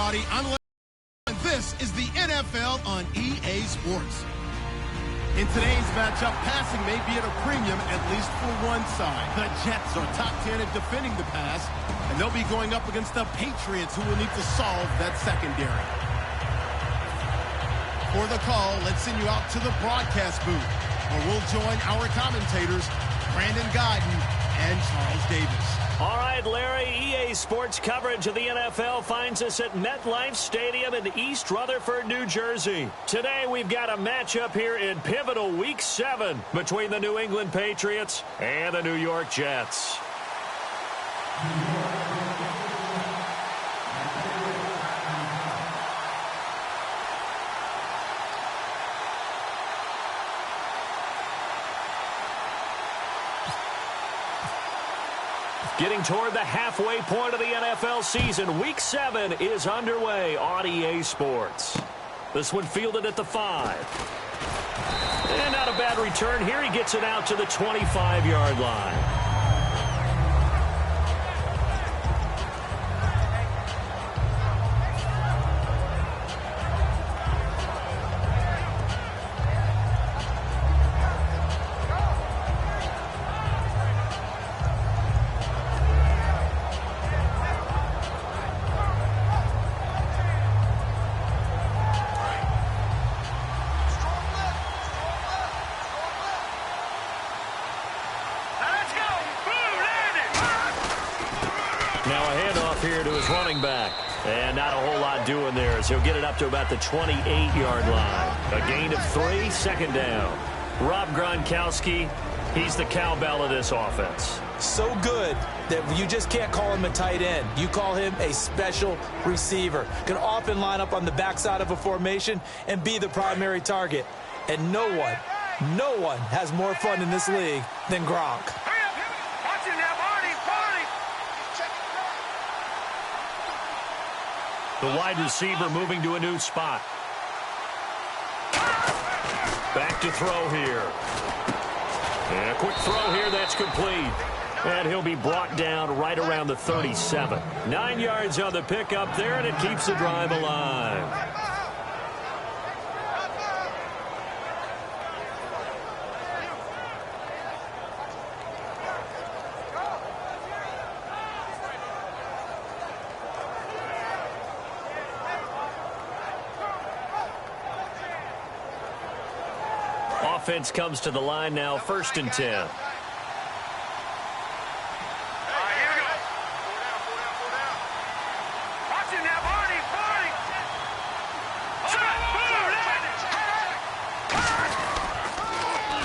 everybody. I'm Larry, and this is the NFL on EA Sports. In today's matchup, passing may be at a premium, at least for one side. The Jets are top 10 at defending the pass, and they'll be going up against the Patriots, who will need to solve that secondary. For the call, let's send you out to the broadcast booth, where we'll join our commentators, Brandon Godden and Charles Davis. All right, Larry, EA Sports coverage of the NFL finds us at MetLife Stadium in East Rutherford, New Jersey. Today, we've got a matchup here in pivotal Week 7 between the New England Patriots and the New York Jets. Getting toward the halfway point of the NFL season, Week 7 is underway on EA Sports. This one fielded at the 5. And not a bad return here. He gets it out to the 25-yard line. Here to his running back. And not a whole lot doing there, as he'll get it up to about the 28-yard line. A gain of 3, second down. Rob Gronkowski, he's the cowbell of this offense. So good that you just can't call him a tight end. You call him a special receiver. Can often line up on the backside of a formation and be the primary target. And no one has more fun in this league than Gronk. The wide receiver moving to a new spot. Back to throw here. And a quick throw here, that's complete. And he'll be brought down right around the 37. 9 yards on the pickup there, and it keeps the drive alive. Offense comes to the line now, 1st and 10.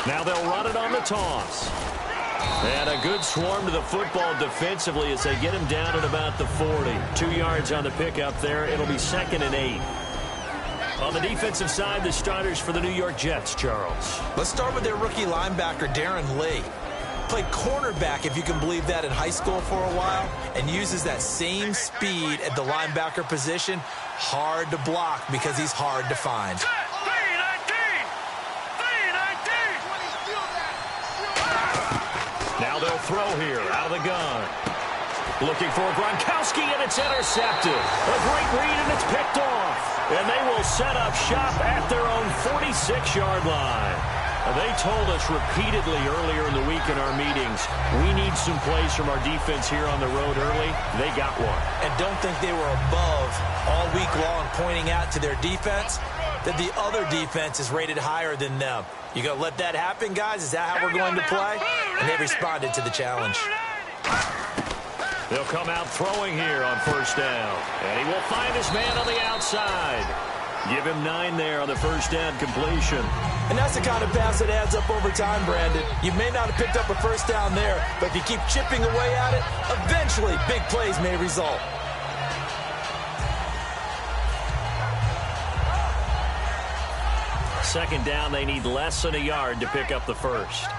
Now they'll run it on the toss. And a good swarm to the football defensively as they get him down at about the 40. 2 yards on the pickup there. It'll be 2nd and 8. On the defensive side, the starters for the New York Jets, Charles. Let's start with their rookie linebacker, Darren Lee. Played cornerback, if you can believe that, in high school for a while, and uses that same speed at the linebacker position. Hard to block because he's hard to find. Now they'll throw here out of the gun. Looking for Gronkowski, and it's intercepted. A great read, and it's picked off. And they will set up shop at their own 46-yard line. They told us repeatedly earlier in the week in our meetings, we need some plays from our defense here on the road early. They got one. And don't think they were above all week long, pointing out to their defense that the other defense is rated higher than them. You going to let that happen, guys? Is that how we're going to play? And they responded to the challenge. They'll come out throwing here on 1st down. And he will find his man on the outside. Give him 9 there on the 1st down completion. And that's the kind of pass that adds up over time, Brandon. You may not have picked up a 1st down there, but if you keep chipping away at it, eventually big plays may result. Second down, they need less than a yard to pick up the 1st.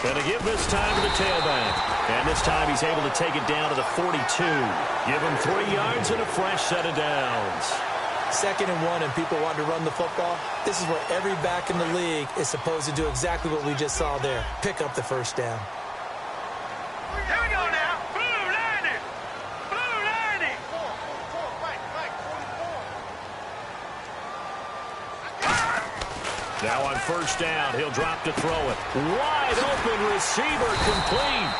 Going to give this time to the tailback. And this time he's able to take it down to the 42. Give him 3 yards and a fresh set of downs. 2nd and 1 and people want to run the football. This is where every back in the league is supposed to do exactly what we just saw there. Pick up the 1st down. Now on first down, he'll drop to throw it. Wide open receiver complete.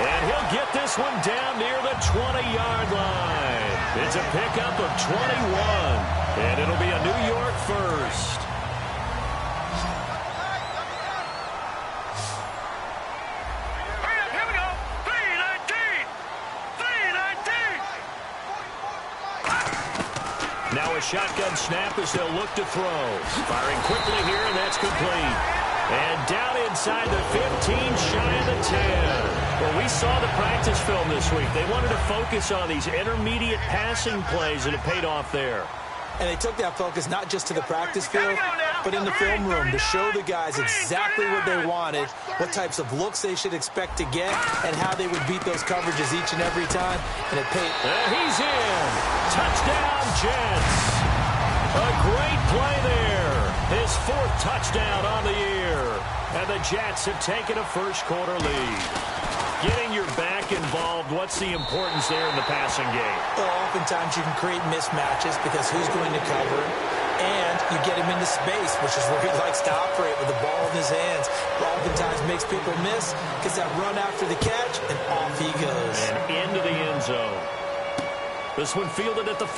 And he'll get this one down near the 20-yard line. It's a pickup of 21. And it'll be a New York first. Now a shotgun snap as they'll look to throw. Firing quickly here, and that's complete. And down inside the 15, shy of the 10. Well, we saw the practice film this week. They wanted to focus on these intermediate passing plays, and it paid off there. And they took that focus not just to the practice field, but in the film room to show the guys exactly what they wanted, what types of looks they should expect to get, and how they would beat those coverages each and every time. And it paid. And he's in. Touchdown, Jets. A great play there. His 4th touchdown on the year. And the Jets have taken a first-quarter lead. Getting your back involved, what's the importance there in the passing game? Well, oftentimes you can create mismatches because who's going to cover him? And you get him into space, which is where he likes to operate with the ball in his hands. Oftentimes makes people miss, gets that run after the catch, and off he goes. And into the end zone. This one fielded at the 5.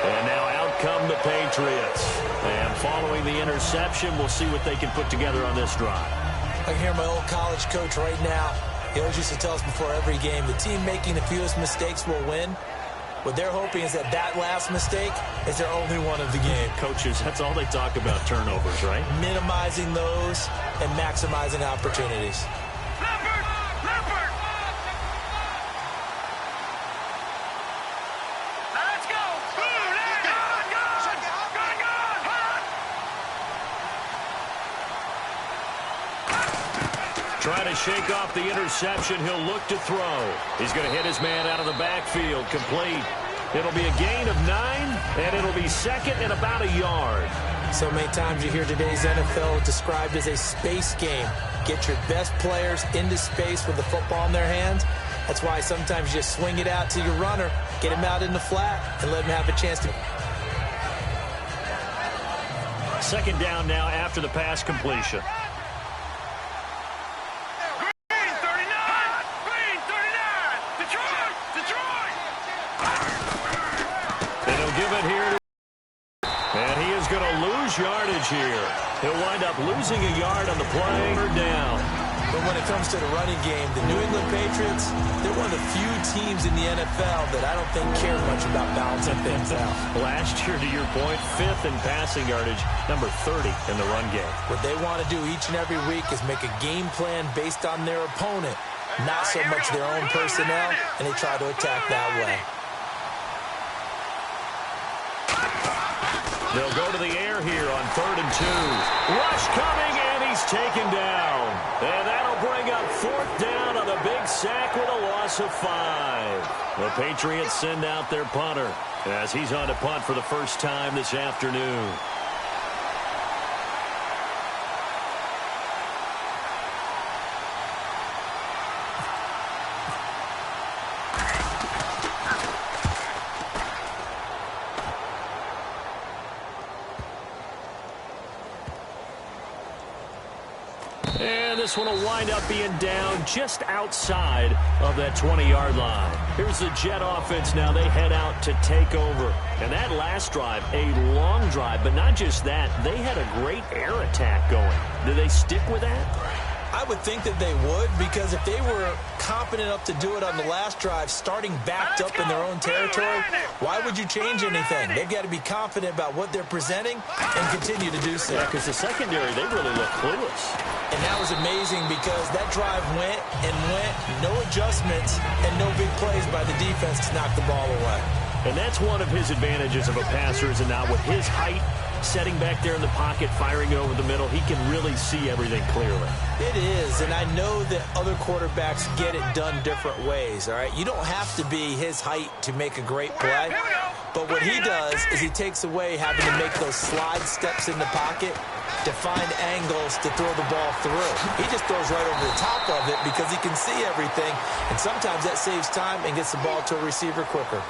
And now out come the Patriots. And following the interception, we'll see what they can put together on this drive. I can hear my old college coach right now. He always used to tell us before every game, the team making the fewest mistakes will win. What they're hoping is that last mistake is their only one of the game. Coaches, that's all they talk about, turnovers, right? Minimizing those and maximizing opportunities. Trying to shake off the interception. He'll look to throw. He's going to hit his man out of the backfield. Complete. It'll be a gain of 9, and it'll be second and about a yard. So many times you hear today's NFL described as a space game. Get your best players into space with the football in their hands. That's why sometimes you just swing it out to your runner, get him out in the flat, and let him have a chance to. Second down now after the pass completion. Yardage here. He'll wind up losing a yard on the play or down. But when it comes to the running game, the New England Patriots, they're one of the few teams in the NFL that I don't think care much about balancing things out. Last year, to your point, 5th in passing yardage, number 30 in the run game. What they want to do each and every week is make a game plan based on their opponent, not so much their own personnel, and they try to attack that way. They'll go to the air here on 3rd and 2. Rush coming, and he's taken down. And that'll bring up 4th down on a big sack with a loss of 5. The Patriots send out their punter as he's on to punt for the first time this afternoon. And this one will wind up being down just outside of that 20-yard line. Here's the Jet offense now. They head out to take over. And that last drive, a long drive, but not just that. They had a great air attack going. Do they stick with that? I would think that they would, because if they were confident enough to do it on the last drive, starting backed up in their own territory, why would you change anything? They've got to be confident about what they're presenting and continue to do so. Yeah, because the secondary, they really look clueless. And that was amazing because that drive went and went, no adjustments, and no big plays by the defense to knock the ball away. And that's one of his advantages of a passer, is it not? With his height, setting back there in the pocket, firing it over the middle, he can really see everything clearly. It is, and I know that other quarterbacks get it done different ways, all right? You don't have to be his height to make a great play, but what he does is he takes away having to make those slide steps in the pocket to find angles to throw the ball through. He just throws right over the top of it because he can see everything, and sometimes that saves time and gets the ball to a receiver quicker.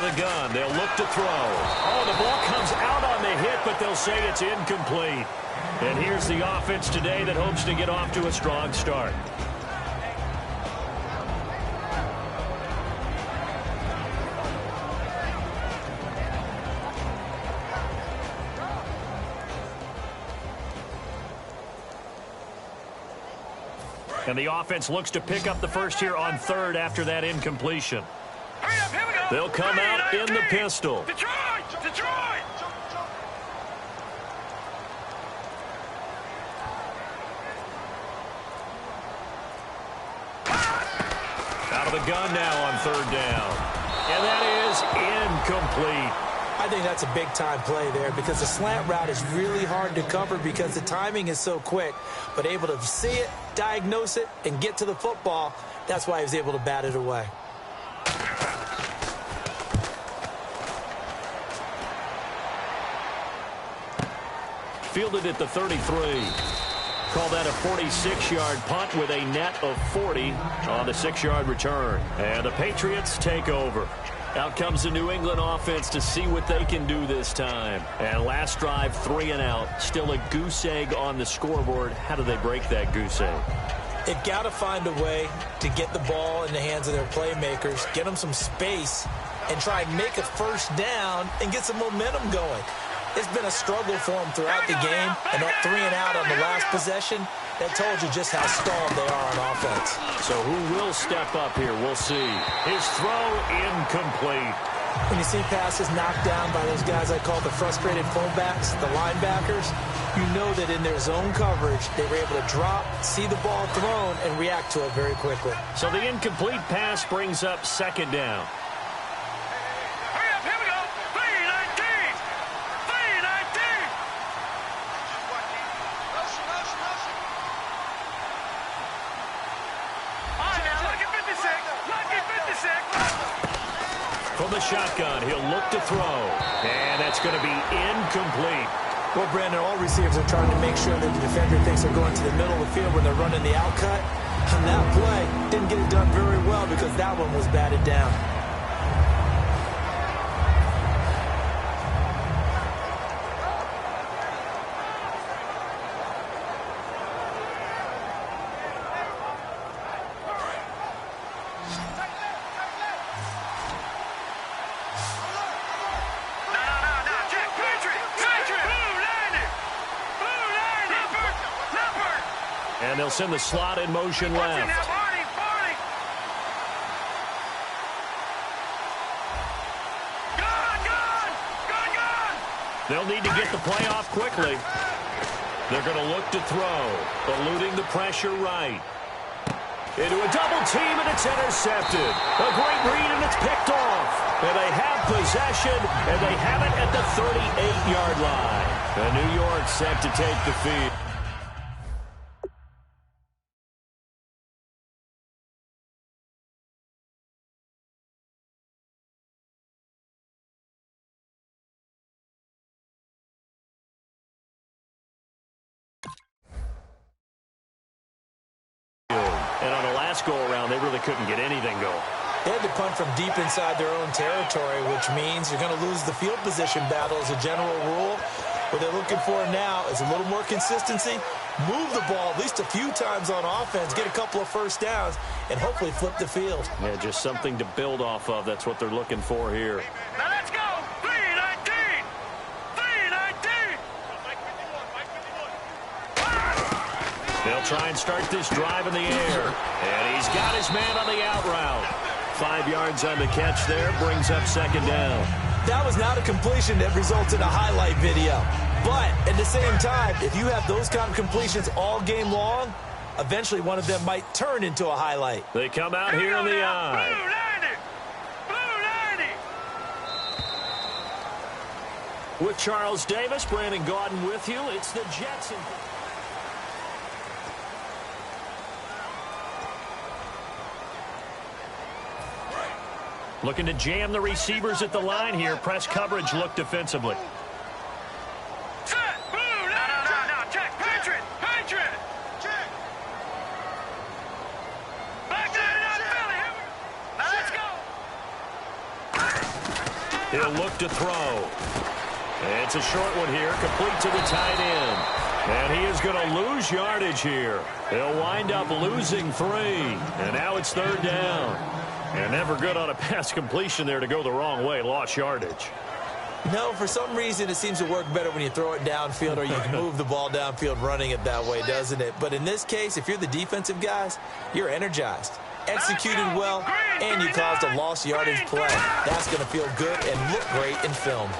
of the gun. They'll look to throw. Oh, the ball comes out on the hit, but they'll say it's incomplete. And here's the offense today that hopes to get off to a strong start. And the offense looks to pick up the first here on third after that incompletion. They'll come out in the pistol. Detroit! Out of the gun now on third down. And that is incomplete. I think that's a big-time play there because the slant route is really hard to cover because the timing is so quick. But able to see it, diagnose it, and get to the football, that's why he was able to bat it away. Fielded at the 33. Call that a 46-yard punt with a net of 40 on the 6-yard return. And the Patriots take over. Out comes the New England offense to see what they can do this time. And last drive, 3 and out. Still a goose egg on the scoreboard. How do they break that goose egg? They've got to find a way to get the ball in the hands of their playmakers, get them some space, and try and make a first down and get some momentum going. It's been a struggle for them throughout the game, and that 3 and out on the last possession, that told you just how stalled they are on offense. So who will step up here? We'll see. His throw incomplete. When you see passes knocked down by those guys I call the frustrated fullbacks, the linebackers, you know that in their zone coverage, they were able to drop, see the ball thrown, and react to it very quickly. So the incomplete pass brings up second down. From the shotgun, he'll look to throw. And that's going to be incomplete. Well, Brandon, all receivers are trying to make sure that the defender thinks they're going to the middle of the field when they're running the outcut. And that play didn't get it done very well because that one was batted down. And they'll send the slot in motion left. They'll need to get the play off quickly. They're going to look to throw, eluding the pressure right. Into a double team, and it's intercepted. A great read, and it's picked off. And they have possession, and they have it at the 38-yard line. And New York set to take the field. And on the last go-around, they really couldn't get anything going. They had to punt from deep inside their own territory, which means you're going to lose the field position battle as a general rule. What they're looking for now is a little more consistency, move the ball at least a few times on offense, get a couple of first downs, and hopefully flip the field. Yeah, just something to build off of. That's what they're looking for here. Now let's go! 3-19! 3-19! They'll try and start this drive in the air. And he's got his man on the out route. 5 yards on the catch there, brings up second down. That was not a completion that results in a highlight video. But at the same time, if you have those kind of completions all game long, eventually one of them might turn into a highlight. They come out here in the eye. Blue 90! Blue 90! With Charles Davis, Brandon Gaudin with you. It's the Jets. Looking to jam the receivers at the line here. Press coverage look defensively. Set! Blue! No, check! Patriot! Patriot! Check! Back to it up, Philly! Now let's go! He'll look to throw. It's a short one here, complete to the tight end. And he is going to lose yardage here. He'll wind up losing 3. And now it's 3rd down. And never good on a pass completion there to go the wrong way. Lost yardage. No, for some reason it seems to work better when you throw it downfield or you can move the ball downfield running it that way, doesn't it? But in this case, if you're the defensive guys, you're energized, executed well, and you caused a lost yardage play. That's going to feel good and look great in film.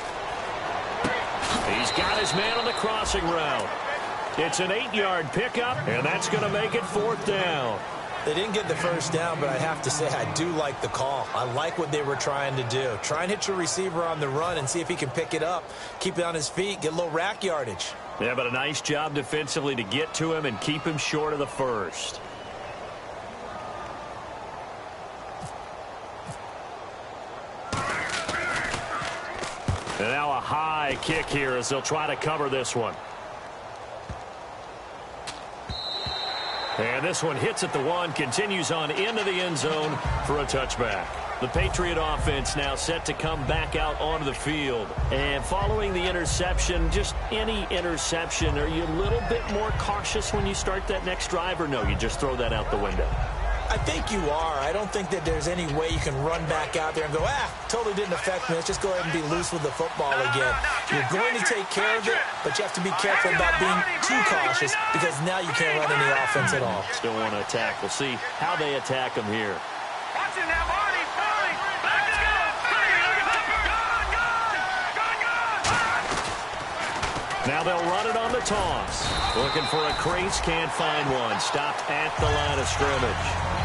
He's got his man on the crossing route. It's an 8-yard pickup, and that's going to make it 4th down. They didn't get the first down, but I have to say I do like the call. I like what they were trying to do. Try and hit your receiver on the run and see if he can pick it up, keep it on his feet, get a little rack yardage. Yeah, but a nice job defensively to get to him and keep him short of the first. And now a high kick here as they'll try to cover this one. And this one hits at the 1, continues on into the end zone for a touchback. The Patriot offense now set to come back out onto the field. And following the interception, just any interception, are you a little bit more cautious when you start that next drive, or no, you just throw that out the window? I think you are. I don't think that there's any way you can run back out there and go, totally didn't affect me. Let's just go ahead and be loose with the football again. You're going to take care of it, but you have to be careful about being too cautious because now you can't run any offense at all. Still want to attack. We'll see how they attack them here. Watch it now, Marty. Let's go. Now they'll run it on the toss. Looking for a crease, can't find one. Stopped at the line of scrimmage.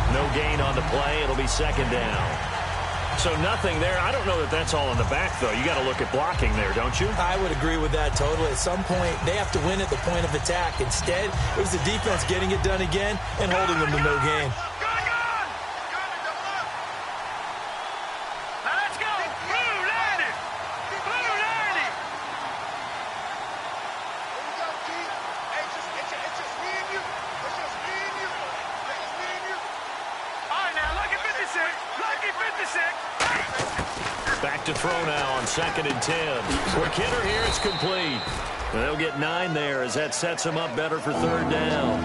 No gain on the play. It'll be 2nd down. So nothing there. I don't know that that's all in the back, though. You got to look at blocking there, don't you? I would agree with that totally. At some point, they have to win at the point of attack. Instead, it was the defense getting it done again and holding them to no gain. Back to throw now on 2nd and 10. For Kidder here, it's complete. They'll get 9 there as that sets them up better for 3rd down.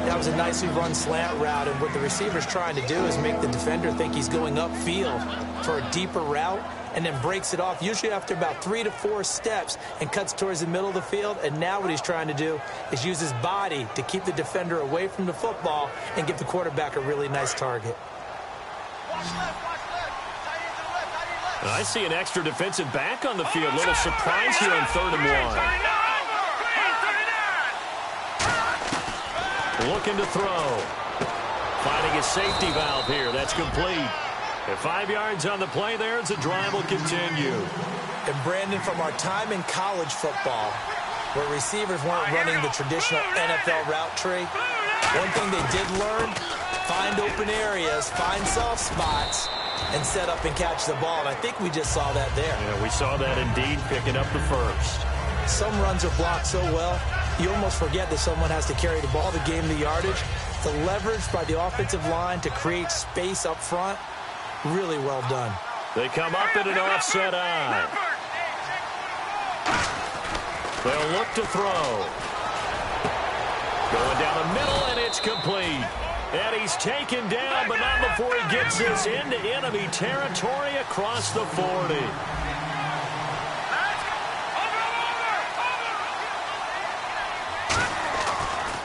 That was a nicely run slant route, and what the receiver's trying to do is make the defender think he's going upfield for a deeper route and then breaks it off, usually after about 3 to 4 steps, and cuts towards the middle of the field. And now what he's trying to do is use his body to keep the defender away from the football and give the quarterback a really nice target. I see an extra defensive back on the field. Little surprise here on 3rd and 1. Looking to throw. Finding a safety valve here. That's complete. At 5 yards on the play there as the drive will continue. And Brandon, from our time in college football, where receivers weren't running the traditional NFL route tree, one thing they did learn, find open areas, find soft spots, and set up and catch the ball. And I think we just saw that there. Yeah, we saw that indeed, picking up the first. Some runs are blocked so well, you almost forget that someone has to carry the ball to gain the yardage. The leverage by the offensive line to create space up front, really well done. They come up in an offset eye. They'll look to throw. Going down the middle, and it's complete. And he's taken down, but not before he gets this into enemy territory across the 40.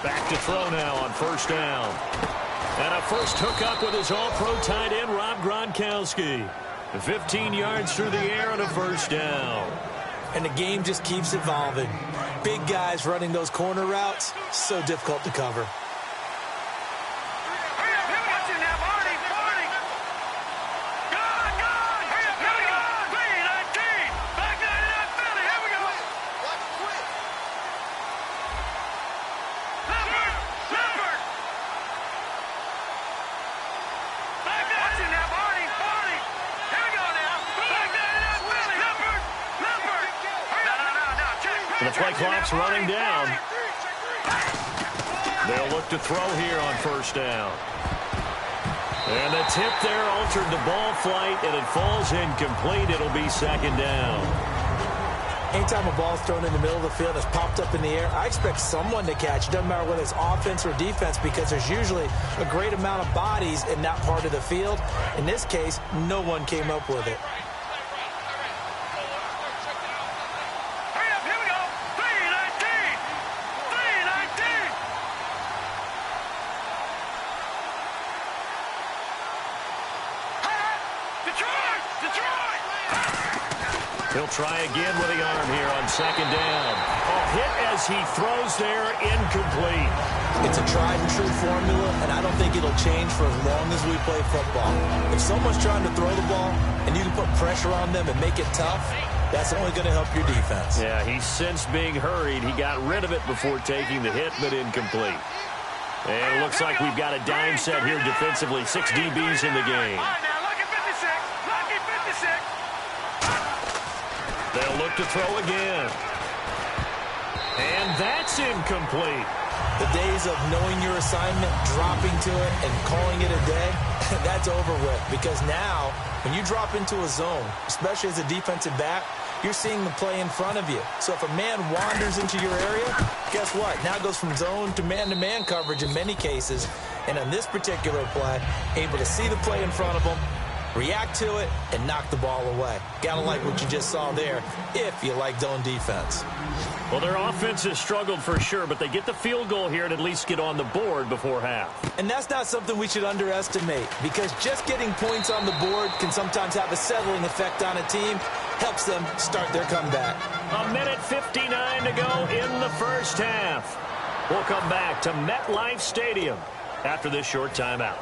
Back to throw now on 1st down. And a first hookup with his all-pro tight end, Rob Gronkowski. 15 yards through the air and a 1st down. And the game just keeps evolving. Big guys running those corner routes, so difficult to cover. The play clock's running down. They'll look to throw here on 1st down. And the tip there altered the ball flight, and it falls incomplete. It'll be second down. Anytime a ball's thrown in the middle of the field, it's popped up in the air, I expect someone to catch. It doesn't matter whether it's offense or defense, because there's usually a great amount of bodies in that part of the field. In this case, no one came up with it. Hurry up, here we go. 319. 319. Detroit! Detroit! He'll try again with the arm here on second down. Hit as he throws there, incomplete. It's a tried-and-true formula, and I don't think it'll change for as long as we play football. If someone's trying to throw the ball and you can put pressure on them and make it tough, that's only going to help your defense. Yeah, he's since being hurried. He got rid of it before taking the hit, but incomplete. And it looks like we've got a dime set here defensively. 6 DBs in the game. All right, now, lucky 56. Lucky 56. They'll look to throw again. And that's incomplete. The days of knowing your assignment, dropping to it, and calling it a day, that's over with. Because now, when you drop into a zone, especially as a defensive back, you're seeing the play in front of you. So if a man wanders into your area, guess what? Now it goes from zone to man-to-man coverage in many cases. And on this particular play, able to see the play in front of him, react to it, and knock the ball away. Gotta like what you just saw there, if you like zone defense. Well, their offense has struggled for sure, but they get the field goal here and at least get on the board before half. And that's not something we should underestimate, because just getting points on the board can sometimes have a settling effect on a team, helps them start their comeback. 1:59 to go in the first half. We'll come back to MetLife Stadium after this short timeout.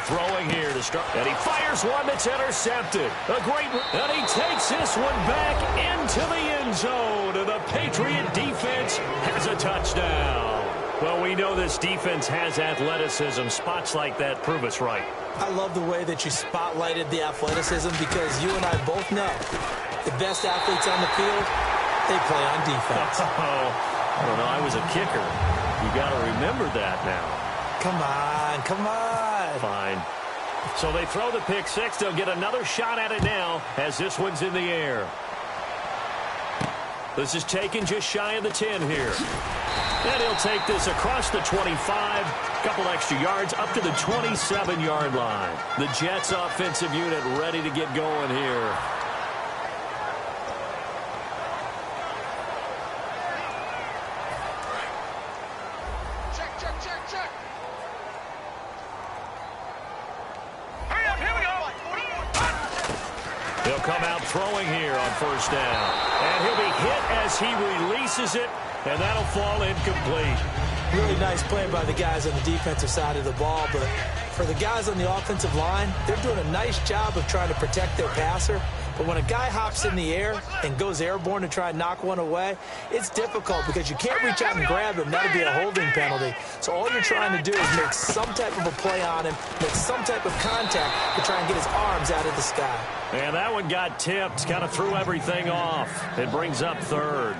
Throwing here to start, and he fires one that's intercepted. And he takes this one back into the end zone, and the Patriot defense has a touchdown. Well, we know this defense has athleticism. Spots like that prove us right. I love the way that you spotlighted the athleticism, because you and I both know the best athletes on the field, they play on defense. I don't know. I was a kicker. You got to remember that now. Come on, come on. Fine. So they throw the pick six. They'll get another shot at it now as this one's in the air. This is taken just shy of the 10 here. And he'll take this across the 25, couple extra yards up to the 27-yard line. The Jets offensive unit ready to get going here. He'll come out throwing here on first down. And he'll be hit as he releases it, and that'll fall incomplete. Really nice play by the guys on the defensive side of the ball, but for the guys on the offensive line, they're doing a nice job of trying to protect their passer. But when a guy hops in the air and goes airborne to try and knock one away, it's difficult because you can't reach out and grab him. That'll be a holding penalty. So all you're trying to do is make some type of a play on him, make some type of contact to try and get his arms out of the sky. And that one got tipped, kind of threw everything off. It brings up third.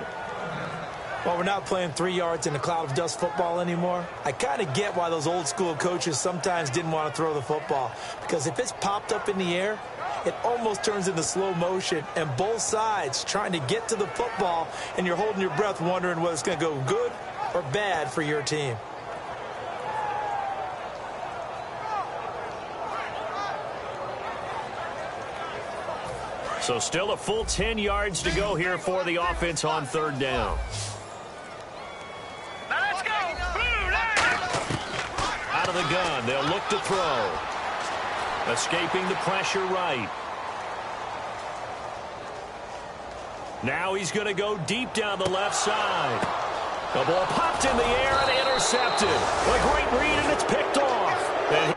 Well, we're not playing 3 yards in a cloud of dust football anymore. I kind of get why those old school coaches sometimes didn't want to throw the football, because if it's popped up in the air, it almost turns into slow motion, and both sides trying to get to the football, and you're holding your breath wondering whether it's going to go good or bad for your team. So still a full 10 yards to go here for the offense on third down. Now let's go. Blue line. Out of the gun, they'll look to throw. Escaping the pressure right. Now he's going to go deep down the left side. The ball popped in the air and intercepted. A great read, and it's picked off. And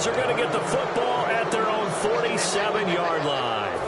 Broncos are going to get the football at their own 47-yard line.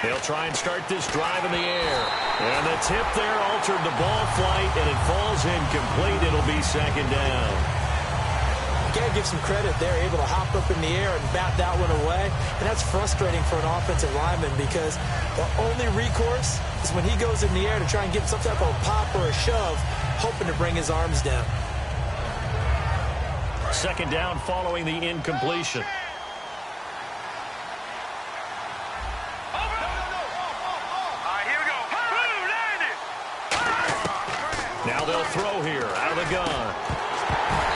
They'll try and start this drive in the air. And the tip there altered the ball flight, and it falls incomplete. It'll be second down. You got to give some credit. They're able to hop up in the air and bat that one away. And that's frustrating for an offensive lineman because the only recourse is when he goes in the air to try and get some type of a pop or a shove, hoping to bring his arms down. Second down following the incompletion. Now they'll throw here out of the gun.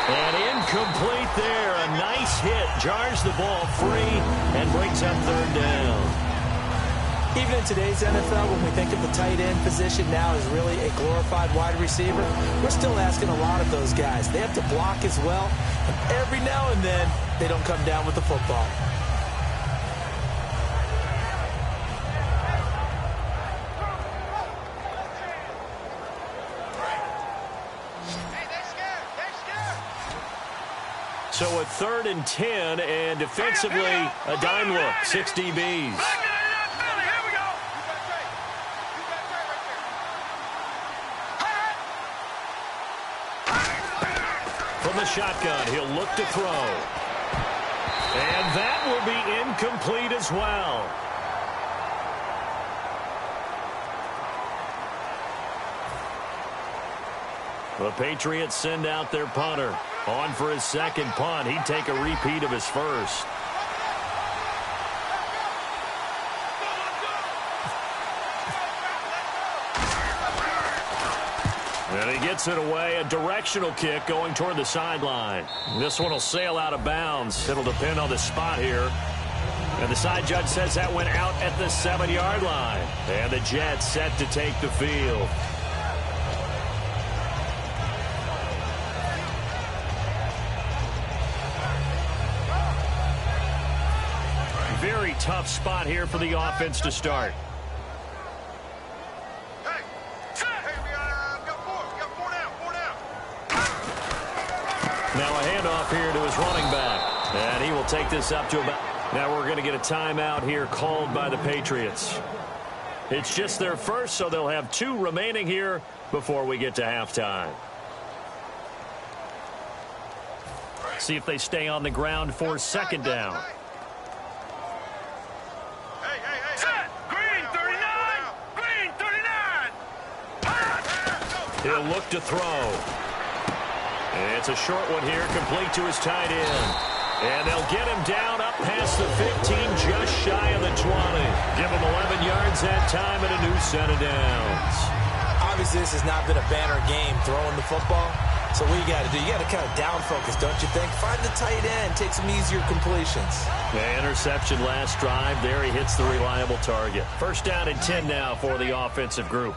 And incomplete there. A nice hit. Jars the ball free and brings up third down. Even in today's NFL, when we think of the tight end position now as really a glorified wide receiver, we're still asking a lot of those guys. They have to block as well. And every now and then, they don't come down with the football. So a 3rd and 10, and defensively, a dime look, 6 DBs. From the shotgun, he'll look to throw. And that will be incomplete as well. The Patriots send out their punter. On for his second punt. He'd take a repeat of his first. And he gets it away. A directional kick going toward the sideline. This one will sail out of bounds. It'll depend on the spot here. And the side judge says that went out at the 7-yard line. And the Jets set to take the field. Very tough spot here for the offense to start. Now a handoff here to his running back. And he will take this up to about... Now we're going to get a timeout here called by the Patriots. It's just their first, so they'll have 2 remaining here before we get to halftime. See if they stay on the ground for second down. He'll look to throw. It's a short one here, complete to his tight end. And they'll get him down up past the 15, just shy of the 20. Give him 11 yards that time and a new set of downs. Obviously, this has not been a banner game throwing the football. So what you got to do, you got to kind of down focus, don't you think? Find the tight end, take some easier completions. The interception last drive. There he hits the reliable target. First down and 10 now for the offensive group.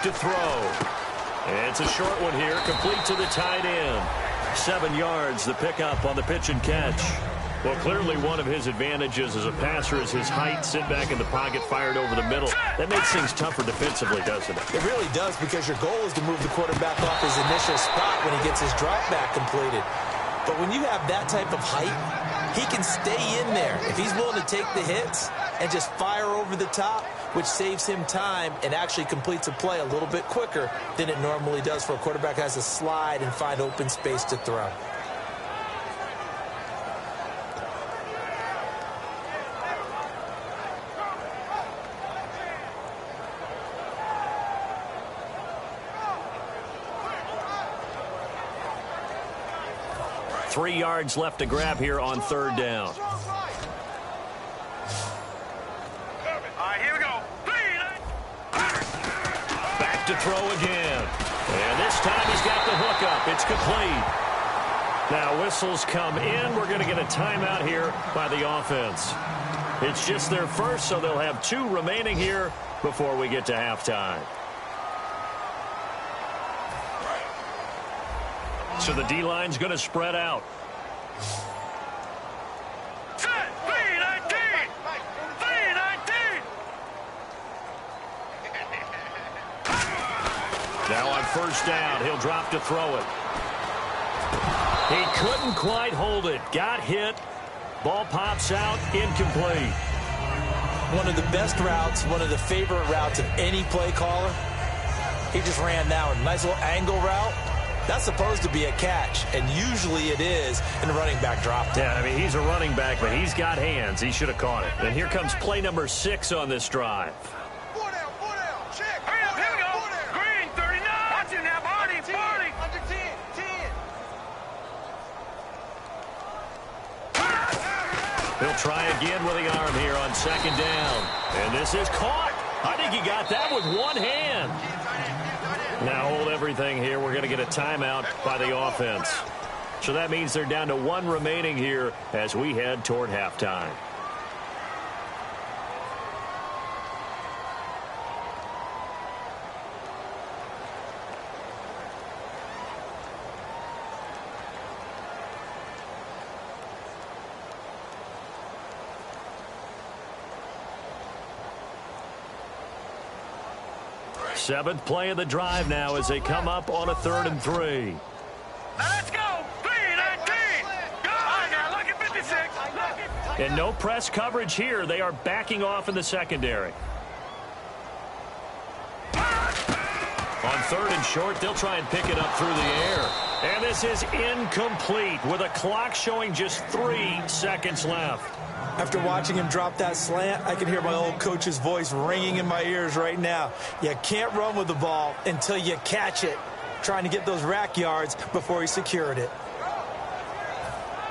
To throw. It's a short one here, complete to the tight end. 7 yards, the pickup on the pitch and catch. Well, clearly one of his advantages as a passer is his height. Sit back in the pocket, fired over the middle. That makes things tougher defensively, doesn't it? It really does, because your goal is to move the quarterback off his initial spot when he gets his drop back completed. But when you have that type of height, he can stay in there. If he's willing to take the hits and just fire over the top, which saves him time and actually completes a play a little bit quicker than it normally does for a quarterback who has to slide and find open space to throw. Three yards left to grab here on third down. to throw again. And this time he's got the hook up. It's complete. Now whistles come in. We're going to get a timeout here by the offense. It's just their first, so they'll have 2 remaining here before we get to halftime. So the D-line's going to spread out. Set, 3-19. 3-19. Now on first down, he'll drop to throw it. He couldn't quite hold it. Got hit. Ball pops out, incomplete. One of the best routes, one of the favorite routes of any play caller. He just ran that one. Nice little angle route. That's supposed to be a catch, and usually it is in the running back drop. Yeah, I mean, he's a running back, but he's got hands. He should have caught it. And here comes play number 6 on this drive. 4 down, check. Hurry up, here we go. Green, 39. Watch him now, Barney. Under 10. He'll try again with the arm here on second down. And this is caught. I think he got that with one hand. Now hold everything here. We're going to get a timeout by the offense. So that means they're down to 1 remaining here as we head toward halftime. Seventh play of the drive now as they come up on a 3rd and 3. Now let's go. 3-19. Go on now. Look at 56. And no press coverage here. They are backing off in the secondary. On 3rd and short, they'll try and pick it up through the air. And this is incomplete with a clock showing just 3 seconds left. After watching him drop that slant, I can hear my old coach's voice ringing in my ears right now. You can't run with the ball until you catch it. Trying to get those rack yards before he secured it.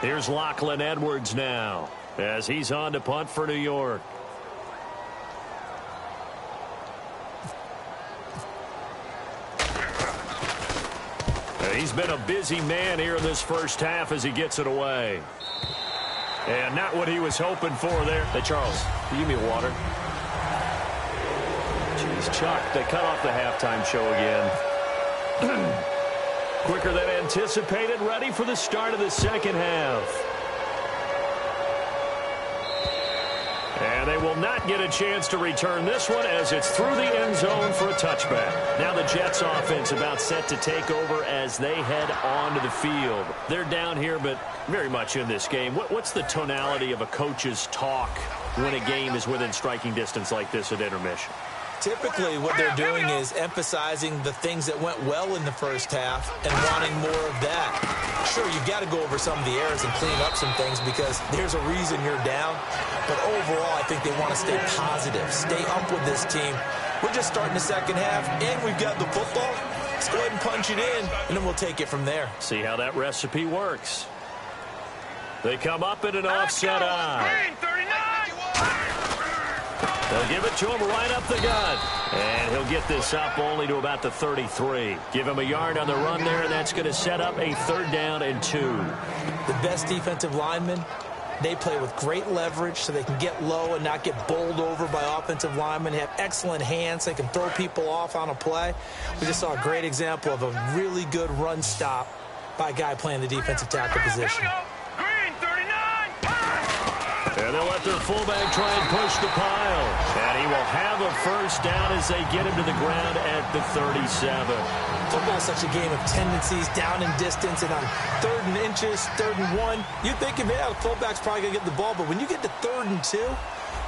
Here's Lachlan Edwards now as he's on to punt for New York. He's been a busy man here in this first half as he gets it away. And not what he was hoping for there. Hey, Charles, can you give me water? Jeez, Chuck, they cut off the halftime show again. Quicker than anticipated, ready for the start of the second half. And they will not get a chance to return this one as it's through the end zone for a touchback. Now the Jets offense about set to take over as they head onto the field. They're down here, but very much in this game. What's the tonality of a coach's talk when a game is within striking distance like this at intermission? Typically, what they're doing is emphasizing the things that went well in the first half and wanting more of that. Sure, you've got to go over some of the errors and clean up some things because there's a reason you're down. But overall, I think they want to stay positive, stay up with this team. We're just starting the second half, and we've got the football. Let's go ahead and punch it in, and then we'll take it from there. See how that recipe works. They come up in an offset eye. They'll give it to him right up the gut. And he'll get this up only to about the 33. Give him a yard on the run there, and that's going to set up a 3rd down and 2. The best defensive linemen, they play with great leverage so they can get low and not get bowled over by offensive linemen. They have excellent hands. They can throw people off on a play. We just saw a great example of a really good run stop by a guy playing the defensive tackle position. And they'll let their fullback try and push the pile. And he will have a 1st down as they get him to the ground at the 37. Football is such a game of tendencies, down in distance, and on 3rd and inches, 3rd and 1, you'd think, yeah, the fullback's probably going to get the ball. But when you get to 3rd and 2,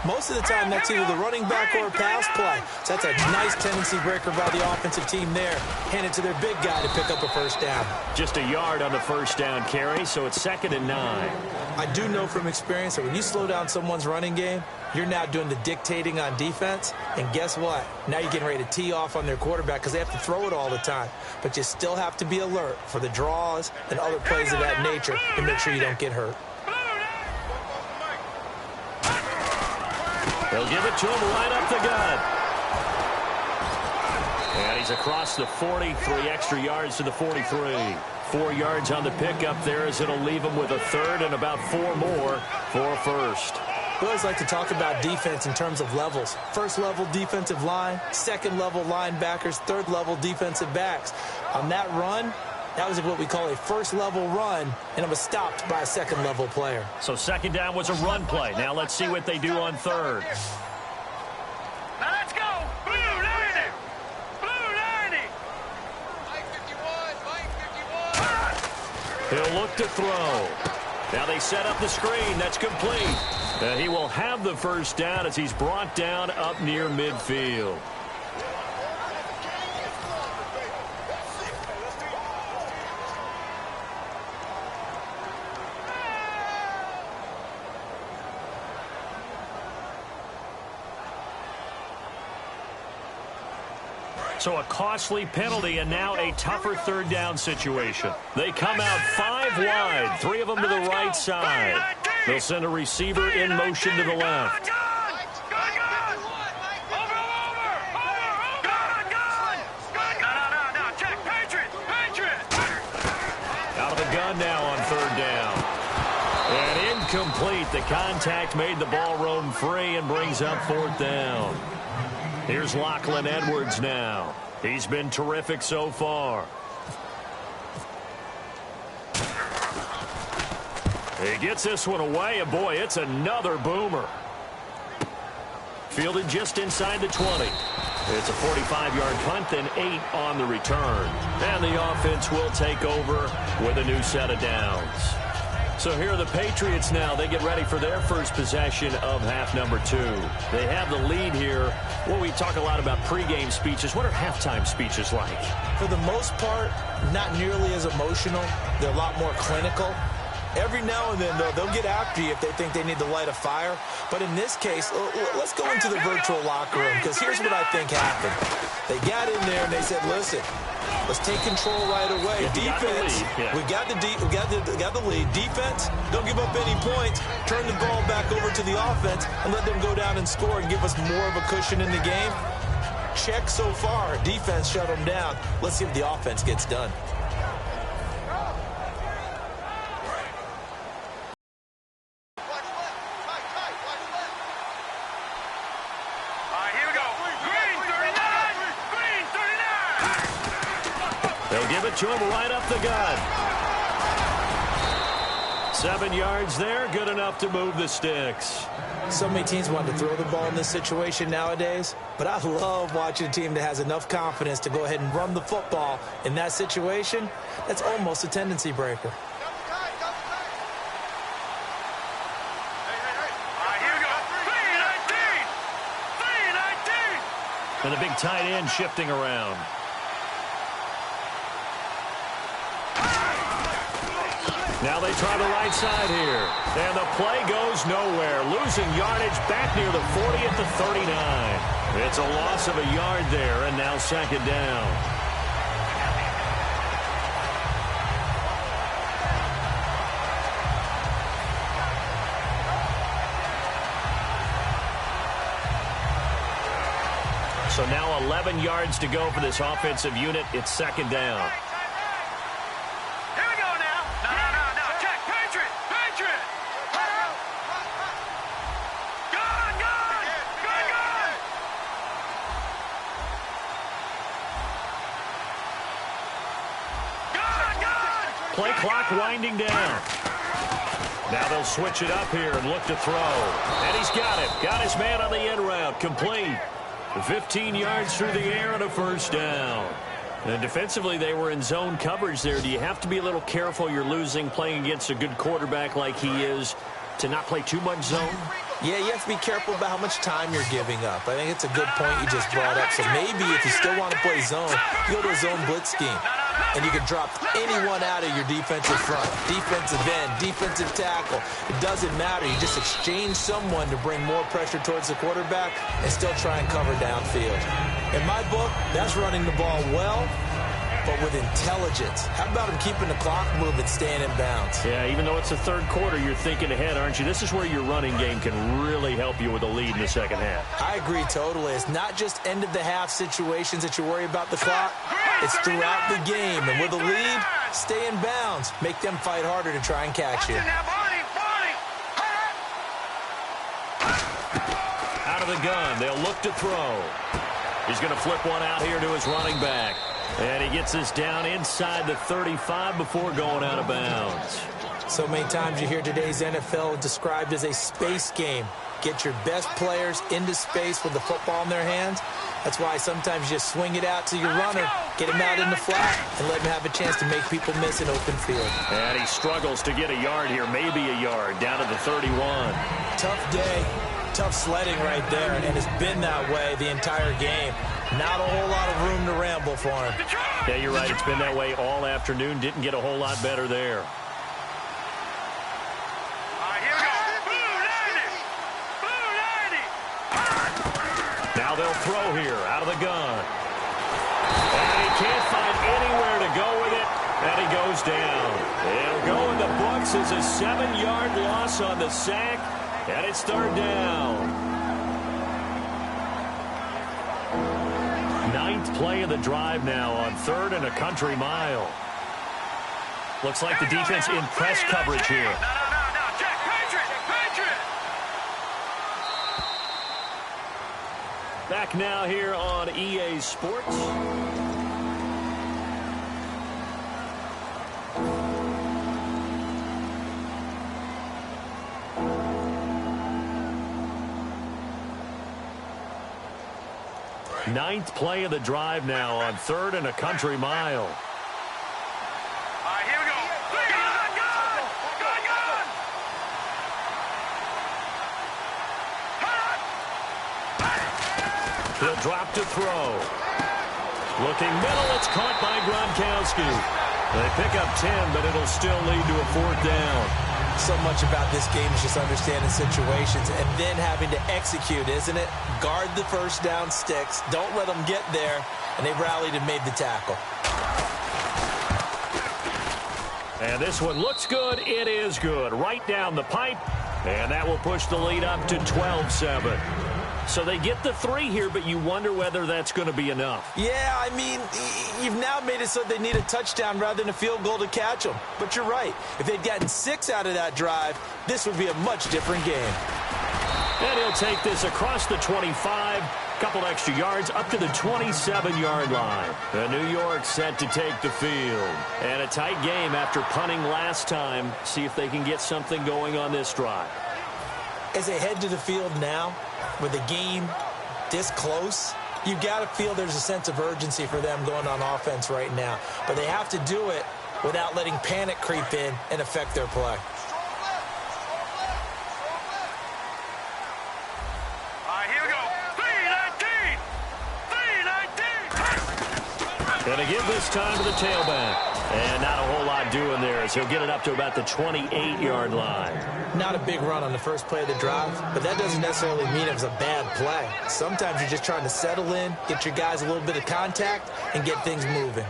most of the time that's either the running back or a pass play. So that's a nice tendency breaker by the offensive team there. Hand it to their big guy to pick up a 1st down. Just a yard on the 1st down carry, so it's 2nd and 9. I do know from experience that when you slow down someone's running game, you're now doing the dictating on defense. And guess what? Now you're getting ready to tee off on their quarterback because they have to throw it all the time. But you still have to be alert for the draws and other plays of that nature to make sure you don't get hurt. They'll give it to him right up the gut. And he's across the 40, 3 extra yards to the 43. 4 yards on the pickup there as it'll leave him with a third and about 4 more for a first. We always like to talk about defense in terms of levels. First level defensive line, second level linebackers, third level defensive backs. On that run, that was what we call a first level run, and it was stopped by a second level player. So second down was a run play. Now let's see what they do on third. Now let's go. Blue 90. Blue 90. Mike 51. Mike 51. He'll look to throw. Now they set up the screen. That's complete. He will have the first down as he's brought down up near midfield. So a costly penalty and now a tougher third down situation. They come out 5 wide, 3 of them to the right side. They'll send a receiver in motion to the left. Out of the gun now on third down. And incomplete. The contact made the ball roam free and brings up fourth down. Here's Lachlan Edwards now. He's been terrific so far. He gets this one away, and boy, it's another boomer. Fielded just inside the 20. It's a 45-yard punt, then 8 on the return. And the offense will take over with a new set of downs. So here are the Patriots now. They get ready for their first possession of half number 2. They have the lead here. Well, we talk a lot about pregame speeches. What are halftime speeches like? For the most part, not nearly as emotional. They're a lot more clinical. Every now and then, though, they'll get after you if they think they need to light a fire. But in this case, let's go into the virtual locker room, because here's what I think happened. They got in there and they said, listen, let's take control right away. Defense, we got the lead. Defense, don't give up any points. Turn the ball back over to the offense and let them go down and score and give us more of a cushion in the game. Check so far. Defense shut them down. Let's see if the offense gets done. To him right up the gut. 7 yards there, good enough to move the sticks. So many teams want to throw the ball in this situation nowadays, but I love watching a team that has enough confidence to go ahead and run the football in that situation. That's almost a tendency breaker. And the big tight end shifting around. Now they try the right side here. And the play goes nowhere. Losing yardage back near the 40 at the 39. It's a loss of a yard there, and now second down. So now 11 yards to go for this offensive unit. It's second down. Play clock winding down. Now they'll switch it up here and look to throw. And he's got it. Got his man on the end route. Complete. 15 yards through the air and a first down. And defensively, they were in zone coverage there. Do you have to be a little careful? You're losing playing against a good quarterback like he is to not play too much zone? Yeah, you have to be careful about how much time you're giving up. I think it's a good point you just brought up. So maybe if you still want to play zone, you go to a zone blitz scheme. And you can drop anyone out of your defensive front. Defensive end, defensive tackle. It doesn't matter. You just exchange someone to bring more pressure towards the quarterback and still try and cover downfield. In my book, that's running the ball well but with intelligence. How about him keeping the clock moving, staying in bounds? Yeah, even though it's the third quarter, you're thinking ahead, aren't you? This is where your running game can really help you with a lead in the second half. I agree totally. It's not just end-of-the-half situations that you worry about the clock. It's throughout the game. And with a lead, stay in bounds. Make them fight harder to try and catch you. Out of the gun, they'll look to throw. He's going to flip one out here to his running back. And he gets this down inside the 35 before going out of bounds. So many times you hear today's NFL described as a space game. Get your best players into space with the football in their hands. That's why sometimes you just swing it out to your runner, get him out in the flat, and let him have a chance to make people miss an open field. And he struggles to get a yard here, maybe a yard, down to the 31. Tough day, tough sledding right there, and it's been that way the entire game. Not a whole lot of room to ramble for him. Yeah, you're right. It's been that way all afternoon. Didn't get a whole lot better there. Now they'll throw here out of the gun. And he can't find anywhere to go with it, and he goes down. It'll go in the books as a 7-yard loss on the sack, and it's third down. 9th play of the drive now on 3rd and a country mile. Looks like the defense in press coverage here. Back now here on EA Sports. Ninth play of the drive now on 3rd and a country mile. Here we go. He'll drop to throw. Looking middle, it's caught by Gronkowski. They pick up 10, but it'll still lead to a 4th down. So much about this game is just understanding situations and then having to execute, isn't it? Guard the first down sticks. Don't let them get there. And they rallied and made the tackle. And this one looks good. It is good. Right down the pipe. And that will push the lead up to 12-7. So they get the 3 here, but you wonder whether that's going to be enough. Yeah, I mean, you've now made it so they need a touchdown rather than a field goal to catch them. But you're right. If they'd gotten 6 out of that drive, this would be a much different game. And he'll take this across the 25, couple extra yards up to the 27-yard line. The New York set to take the field. And a tight game after punting last time. See if they can get something going on this drive. As they head to the field now, with the game this close, you got to feel there's a sense of urgency for them going on offense right now. But they have to do it without letting panic creep in and affect their play. Here we go. 3-19. And to give this time to the tailback. And not a whole lot doing there as he'll get it up to about the 28-yard line. Not a big run on the first play of the drive, but that doesn't necessarily mean it was a bad play. Sometimes you're just trying to settle in, get your guys a little bit of contact, and get things moving.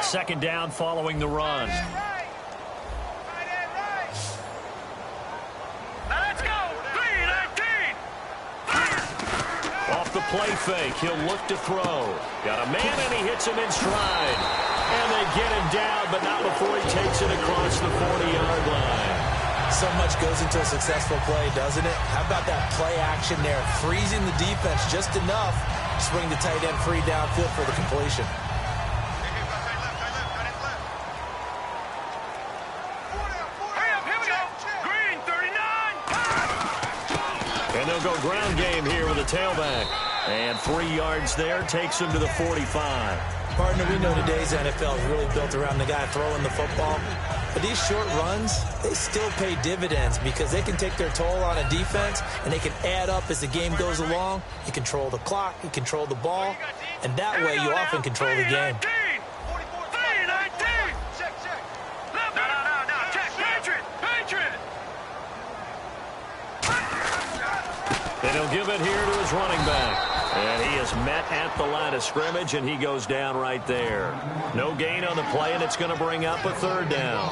Second down following the run. Off the play fake, he'll look to throw. Got a man and he hits him in stride. And they get him down, but not before he takes it across the 40-yard line. So much goes into a successful play, doesn't it? How about that play action there? Freezing the defense just enough to swing the tight end free downfield for the completion. And they'll go ground game here with a tailback. And 3 yards there takes him to the 45. Partner, we know today's NFL is really built around the guy throwing the football. But these short runs, they still pay dividends because they can take their toll on a defense and they can add up as the game goes along. You control the clock, you control the ball, and that way you often control the game. give it here to his running back. And he is met at the line of scrimmage, and he goes down right there. No gain on the play, and it's going to bring up a third down.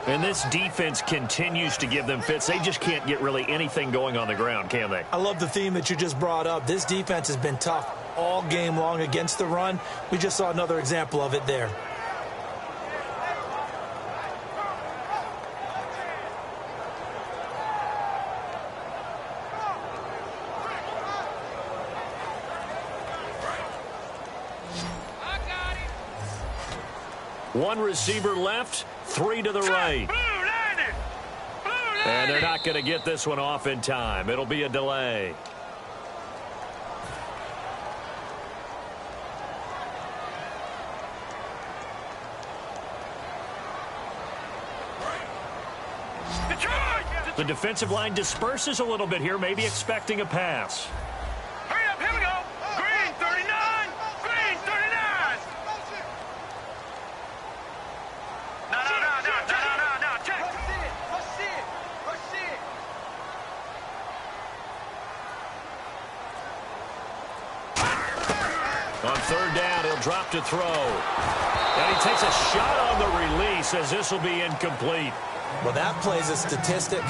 And this defense continues to give them fits. They just can't get really anything going on the ground, can they? I love the theme that you just brought up. This defense has been tough all game long against the run. We just saw another example of it there. One receiver left, 3 to the right. And they're not going to get this one off in time. It'll be a delay. The defensive line disperses a little bit here, maybe expecting a pass. Hurry up, here we go. Green 39. Green 39. No. Check. Rush it. On third down, he'll drop to throw. And he takes a shot on the release as this will be incomplete. Well, that plays a statistic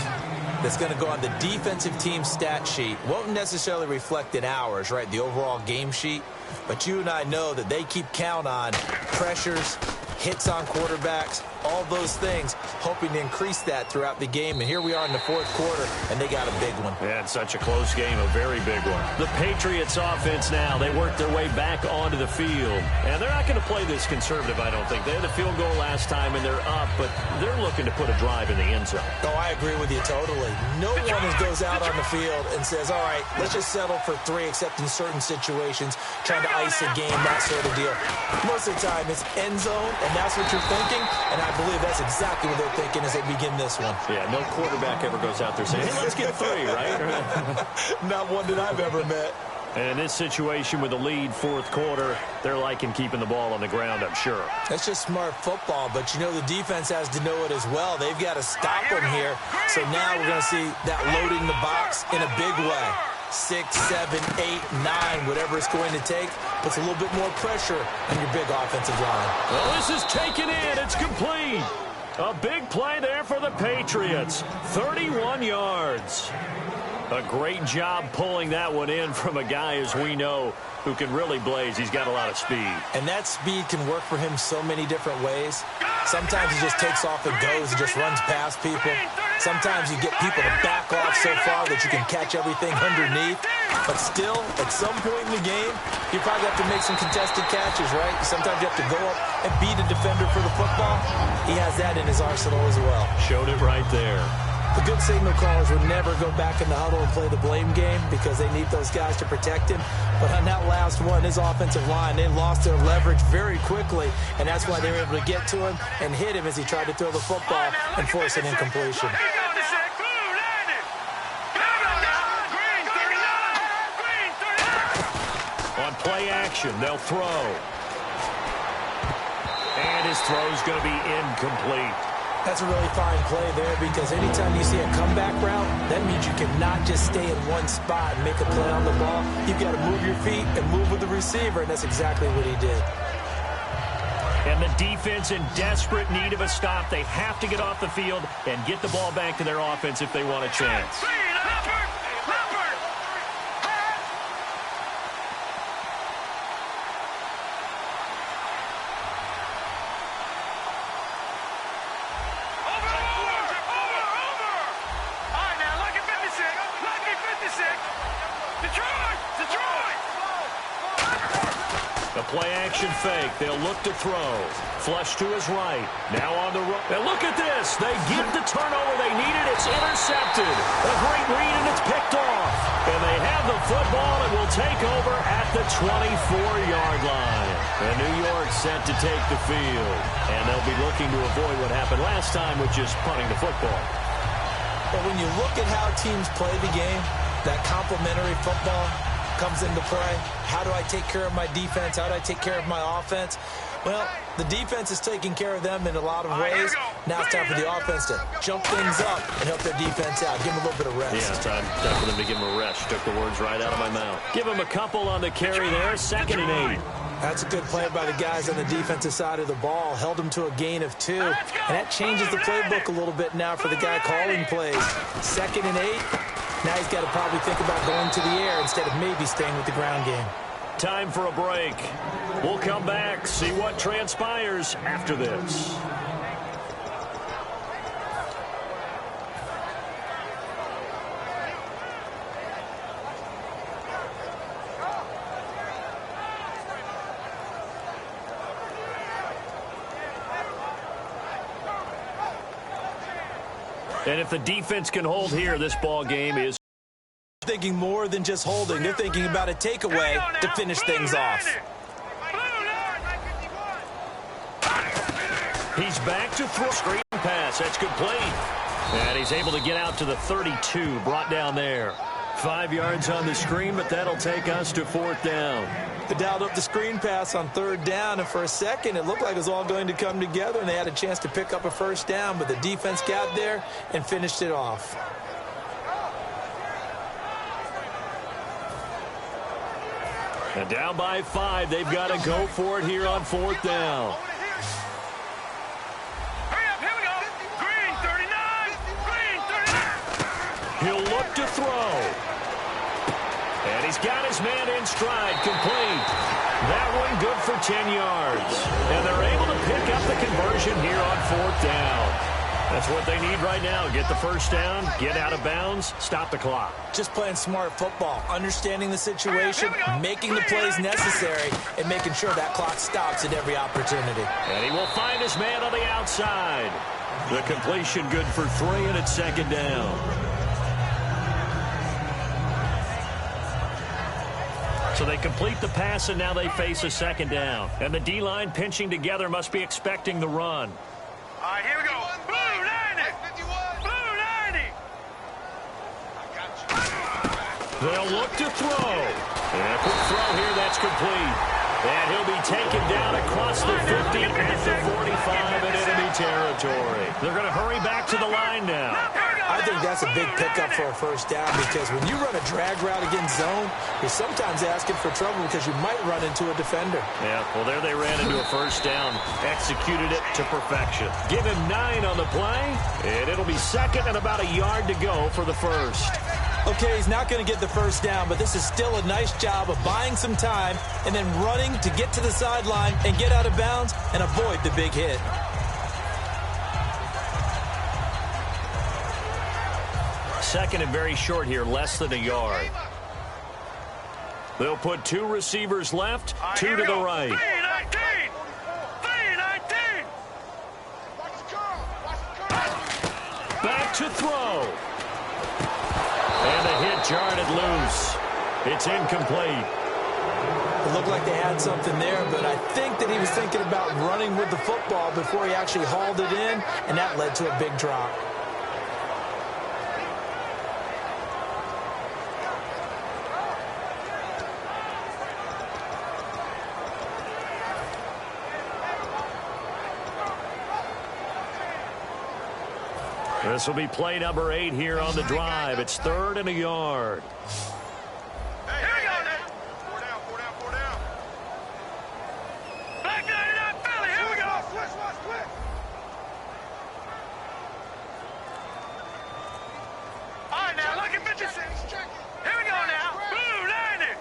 that's going to go on the defensive team stat sheet. Won't necessarily reflect in ours, right, the overall game sheet. But you and I know that they keep count on pressures, hits on quarterbacks, all those things, hoping to increase that throughout the game. And here we are in the fourth quarter, and they got a big one. Yeah, it's such a close game, a very big one. The Patriots offense now, they work their way back onto the field. And they're not going to play this conservative, I don't think. They had a field goal last time, and they're up, but they're looking to put a drive in the end zone. Oh, I agree with you totally. No one goes out on the field and says, all right, let's just settle for 3, except in certain situations, trying to ice a game, that sort of deal. Most of the time, it's end zone, and that's what you're thinking, and I believe that's exactly what they're thinking as they begin this one. Yeah, no quarterback ever goes out there saying, hey, let's get 3, right? Not one that I've ever met. And in this situation with the lead, fourth quarter, they're liking keeping the ball on the ground, I'm sure. That's just smart football, but you know the defense has to know it as well. They've got to stop them here. So now we're going to see that loading the box in a big way. 6, 7, 8, 9, whatever it's going to take, puts a little bit more pressure on your big offensive line. Well, this is taken in. It's complete. A big play there for the Patriots. 31 yards. A great job pulling that one in from a guy, as we know, who can really blaze. He's got a lot of speed. And that speed can work for him so many different ways. Sometimes he just takes off and goes and just runs past people. Sometimes you get people to back off so far that you can catch everything underneath. But still, at some point in the game, you probably have to make some contested catches, right? Sometimes you have to go up and beat a defender for the football. He has that in his arsenal as well. Showed it right there. The good signal callers would never go back in the huddle and play the blame game because they need those guys to protect him. But on that last one, his offensive line, they lost their leverage very quickly, and that's why they were able to get to him and hit him as he tried to throw the football and force an incompletion. On play action, they'll throw. And his throw's going to be incomplete. That's a really fine play there because anytime you see a comeback route, that means you cannot just stay in one spot and make a play on the ball. You've got to move your feet and move with the receiver, and that's exactly what he did. And the defense in desperate need of a stop. They have to get off the field and get the ball back to their offense if they want a chance. Play-action fake. They'll look to throw. Flush to his right. Now on the run. And look at this. They get the turnover they needed. It's intercepted. A great read, and it's picked off. And they have the football and will take over at the 24-yard line. And New York set to take the field. And they'll be looking to avoid what happened last time, which is punting the football. But when you look at how teams play the game, that complementary football comes into play. How do I take care of my defense? How do I take care of my offense? Well, the defense is taking care of them in a lot of ways. Now it's time for the offense to jump things up and help their defense out. Give them a little bit of rest. Yeah, time for them to give them a rest. Took the words right out of my mouth. Give them a couple on the carry there. 2nd and 8. That's a good play by the guys on the defensive side of the ball. Held them to a gain of 2. And that changes the playbook a little bit now for the guy calling plays. 2nd and 8. Now he's got to probably think about going to the air instead of maybe staying with the ground game. Time for a break. We'll come back, see what transpires after this. And if the defense can hold here, this ball game is thinking more than just holding. They're thinking about a takeaway to finish things off. He's back to throw. Screen pass. That's complete. And he's able to get out to the 32. Brought down there. 5 yards on the screen, but that'll take us to 4th down. They dialed up the screen pass on 3rd down, and for a second it looked like it was all going to come together, and they had a chance to pick up a 1st down, but the defense got there and finished it off. And down by 5, they've got to go for it here on 4th down. Hurry up, here we go. Green, 39. Green, 39. He'll look to throw. And he's got his man in stride, complete. That one good for 10 yards. And they're able to pick up the conversion here on 4th down. That's what they need right now. Get the 1st down, get out of bounds, stop the clock. Just playing smart football, understanding the situation, making the plays necessary, and making sure that clock stops at every opportunity. And he will find his man on the outside. The completion good for 3, and it's 2nd down. So they complete the pass, and now they face a 2nd down. And the D-line pinching together must be expecting the run. All right, here we go. Blue 90. Blue 90. They'll look to throw. And a quick throw here, that's complete. And he'll be taken down across the 50 at the 45 in enemy territory. They're going to hurry back to the line now. I think that's a big pickup for a 1st down, because when you run a drag route against zone, you're sometimes asking for trouble because you might run into a defender. Yeah, well, there they ran into a 1st down. Executed it to perfection. Give him 9 on the play, and it'll be 2nd and about a yard to go for the 1st. Okay, he's not going to get the 1st down, but this is still a nice job of buying some time and then running to get to the sideline and get out of bounds and avoid the big hit. Second and very short here, less than a yard. They'll put 2 receivers left, 2 to the right. 3-19. Back to throw. And the hit jarred it loose. It's incomplete. It looked like they had something there, but I think that he was thinking about running with the football before he actually hauled it in, and that led to a big drop. This will be play number 8 here on the drive. It's 3rd and a yard. Hey, here we go now. 4 down. Black 99 Philly, here we go. Switch. All right, now, look at 56. Here we go now. Blue 90.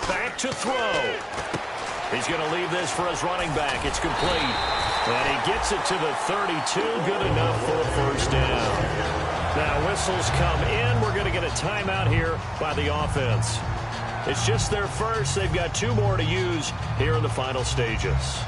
Back to throw. He's going to leave this for his running back. It's complete. And he gets it to the 32. Good enough for a 1st down. Now whistles come in. We're going to get a timeout here by the offense. It's just their first. They've got 2 more to use here in the final stages.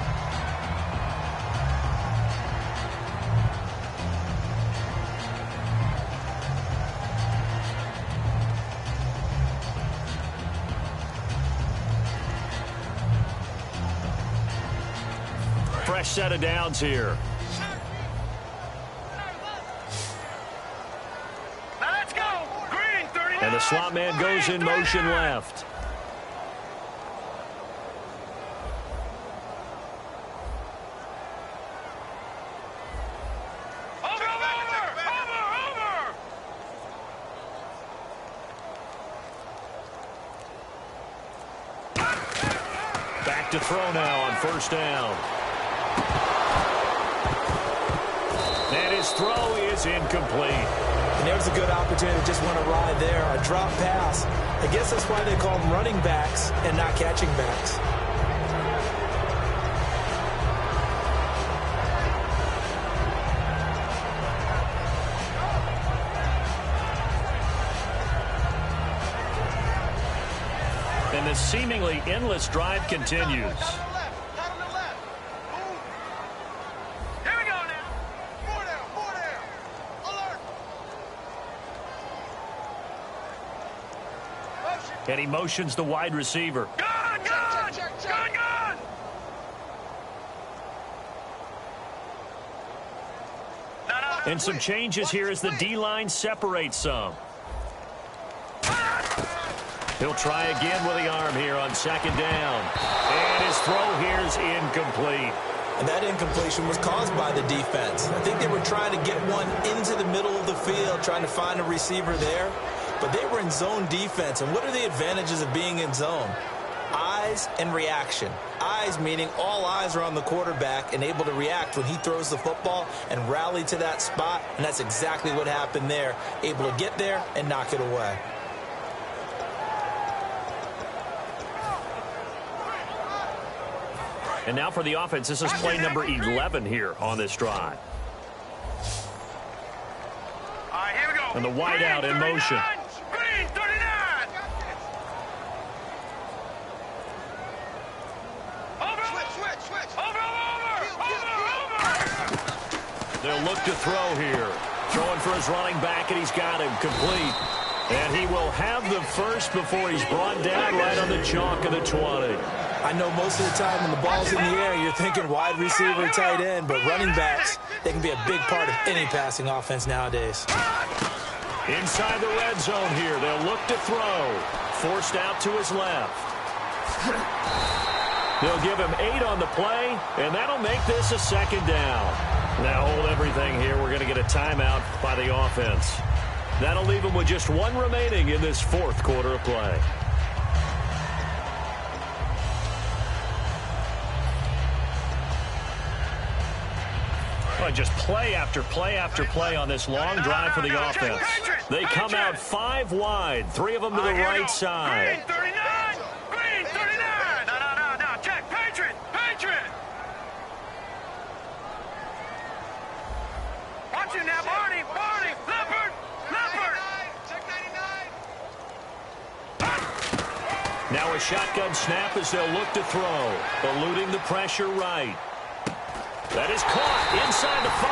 Fresh set of downs here. Now let's go. Green 39. And the slot man goes in motion left. look to throw now on first down. And his throw is incomplete. And there's a good opportunity to just want to ride there. A drop pass. I guess that's why they call them running backs and not catching backs. And the seemingly endless drive continues. And he motions the wide receiver. Gun! Gun! Gun! Gun! And some changes here as the D-line separates some. He'll try again with the arm here on second down. And his throw here is incomplete. And that incompletion was caused by the defense. I think they were trying to get one into the middle of the field, trying to find a receiver there. But they were in zone defense. And what are the advantages of being in zone? Eyes and reaction. Eyes meaning all eyes are on the quarterback and able to react when he throws the football and rally to that spot. And that's exactly what happened there. Able to get there and knock it away. And now for the offense, this is play number 11 here on this drive. All right, here we go. And the wide out in motion. Green 39. Over. Switch. Over. They'll look to throw here. Throwing for his running back, and he's got him complete. And he will have the first before he's brought down right on the chalk of the 20. I know most of the time when the ball's in the air, you're thinking wide receiver, tight end, but running backs, they can be a big part of any passing offense nowadays. Inside the red zone here, they'll look to throw. Forced out to his left. They'll give him 8 on the play, and that'll make this a second down. Now hold everything here. We're going to get a timeout by the offense. That'll leave him with just 1 remaining in this fourth quarter of play. Just play after play after play on this long drive for the offense. They come out 5 wide, 3 of them to the right side. Green 39. Green 39. No. Check. Patriot. Watch it now, Barney. Leopard. Check 99. Now a shotgun snap as they'll look to throw. Eluding the pressure right. That is caught inside the 5.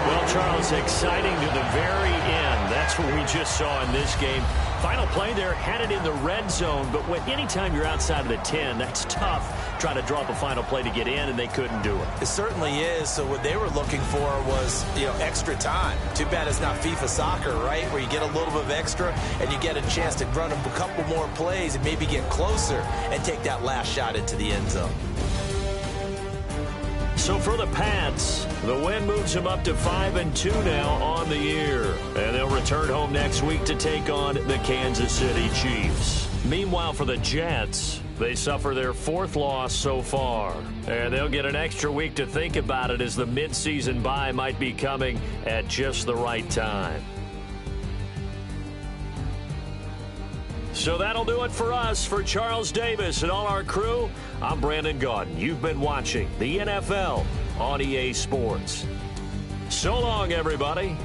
Well, Charles, exciting to the very end. That's what we just saw in this game. Final play there, had it in the red zone, but anytime you're outside of the 10, that's tough. Trying to drop a final play to get in, and they couldn't do it. It certainly is. So what they were looking for was, extra time. Too bad it's not FIFA soccer, right, where you get a little bit of extra and you get a chance to run a couple more plays and maybe get closer and take that last shot into the end zone. So for the Pats, the win moves them up to 5-2 now on the year. And they'll return home next week to take on the Kansas City Chiefs. Meanwhile, for the Jets, they suffer their 4th loss so far. And they'll get an extra week to think about it as the midseason bye might be coming at just the right time. So that'll do it for us. For Charles Davis and all our crew, I'm Brandon Gaudin. You've been watching the NFL on EA Sports. So long, everybody.